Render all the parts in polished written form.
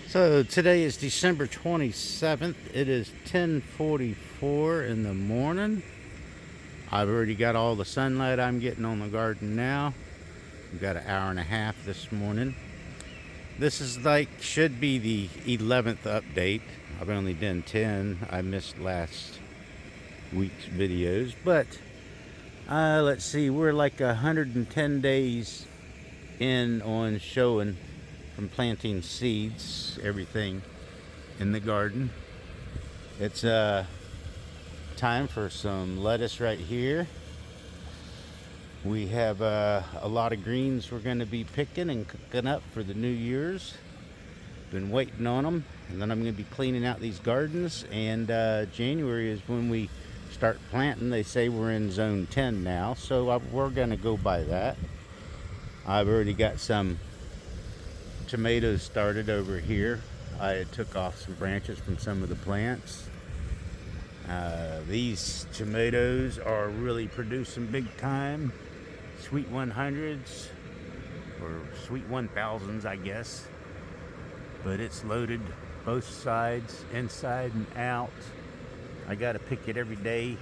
So today is December 27th. It is 10:44 in the morning. I've already got all the sunlight I'm getting on the garden now. We've got an hour and a half this morning. This is should be the 11th update. I've only done 10. I missed last week's videos, but let's see, we're like 110 days in on showing from planting seeds, everything in the garden. It's time for some lettuce right here. We have a lot of greens we're going to be picking and cooking up for the New Year's. Been waiting on them, and then I'm going to be cleaning out these gardens, and January is when we start planting. They say we're in zone 10 now, so we're going to go by that. I've already got some tomatoes started over here. I took off some branches from some of the plants. These tomatoes are really producing big time. Sweet 100s or sweet 1000s, I guess. But it's loaded both sides, inside and out. I gotta pick it every day.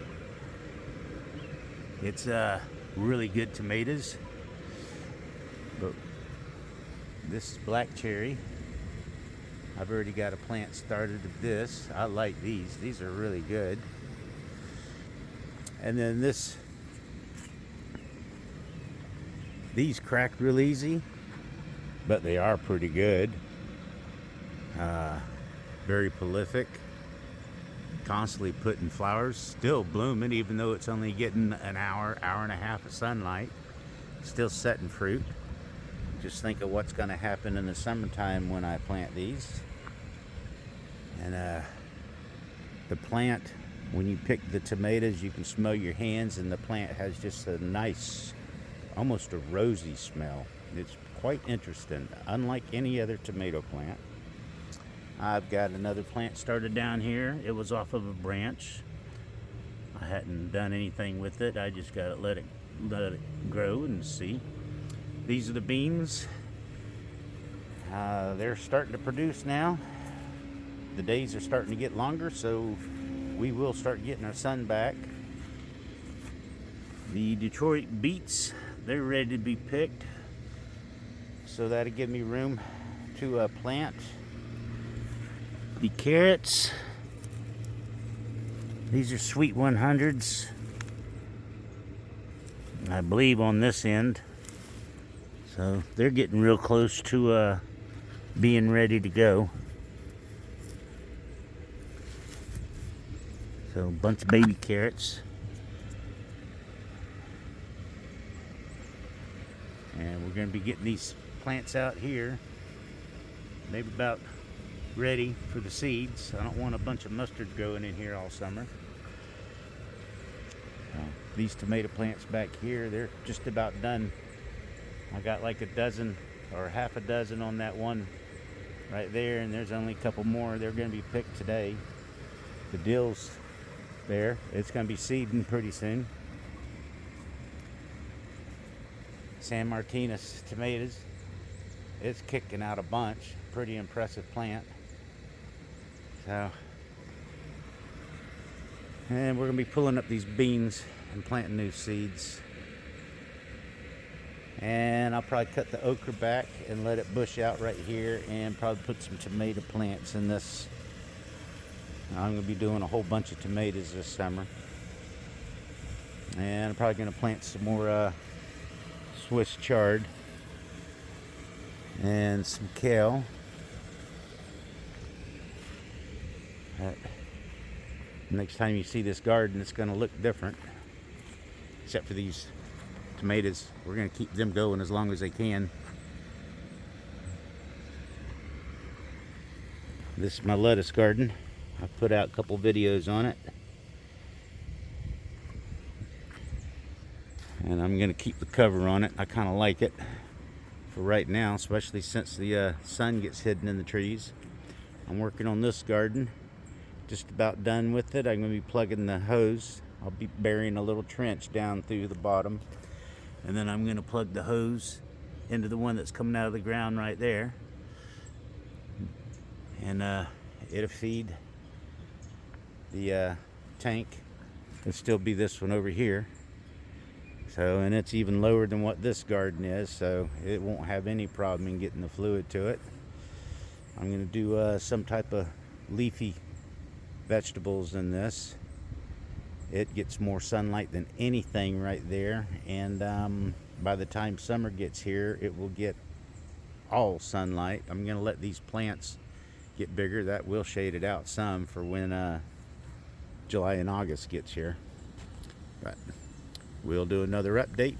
It's really good tomatoes. But this is black cherry. I've already got a plant started of this. I like these. These are really good. And then these crack real easy, but they are pretty good. Very prolific. Constantly putting flowers. Still blooming, even though it's only getting an hour and a half of sunlight. Still setting fruit. Just think of what's going to happen in the summertime when I plant these. And the plant, when you pick the tomatoes, you can smell your hands, and the plant has just a nice, almost a rosy smell. It's quite interesting, unlike any other tomato plant. I've got another plant started down here. It was off of a branch. I hadn't done anything with it. I just got to let it grow and see. These are the beans. They're starting to produce now. The days are starting to get longer, so we will start getting our sun back. The Detroit beets, they're ready to be picked. So that'll give me room to plant. The carrots, these are sweet 100s. I believe on this end. So they're getting real close to being ready to go. So a bunch of baby carrots. And we're going to be getting these plants out here. Maybe about ready for the seeds. I don't want a bunch of mustard growing in here all summer. These tomato plants back here, they're just about done. I got like a dozen or half a dozen on that one right there, and there's only a couple more. They're going to be picked today. The dill's there. It's going to be seeding pretty soon. San Martinez tomatoes. It's kicking out a bunch. Pretty impressive plant. So, and we're going to be pulling up these beans and planting new seeds. And I'll probably cut the okra back and let it bush out right here, and probably put some tomato plants in this. I'm going to be doing a whole bunch of tomatoes this summer. And I'm probably going to plant some more Swiss chard and some kale. Next time you see this garden, it's going to look different, except for these tomatoes. We're going to keep them going as long as they can. This is my lettuce garden. I put out a couple videos on it, and I'm going to keep the cover on it. I kind of like it for right now, especially since the sun gets hidden in the trees. I'm working on this garden, just about done with it. I'm going to be plugging the hose. I'll be burying a little trench down through the bottom, and then I'm going to plug the hose into the one that's coming out of the ground right there. and it'll feed the tank. It'll still be this one over here. So, and it's even lower than what this garden is, so it won't have any problem in getting the fluid to it. I'm going to do some type of leafy vegetables in this. It gets more sunlight than anything right there, and by the time summer gets here, it will get all sunlight. I'm going to let these plants get bigger. That will shade it out some for when July and August gets here. But we'll do another update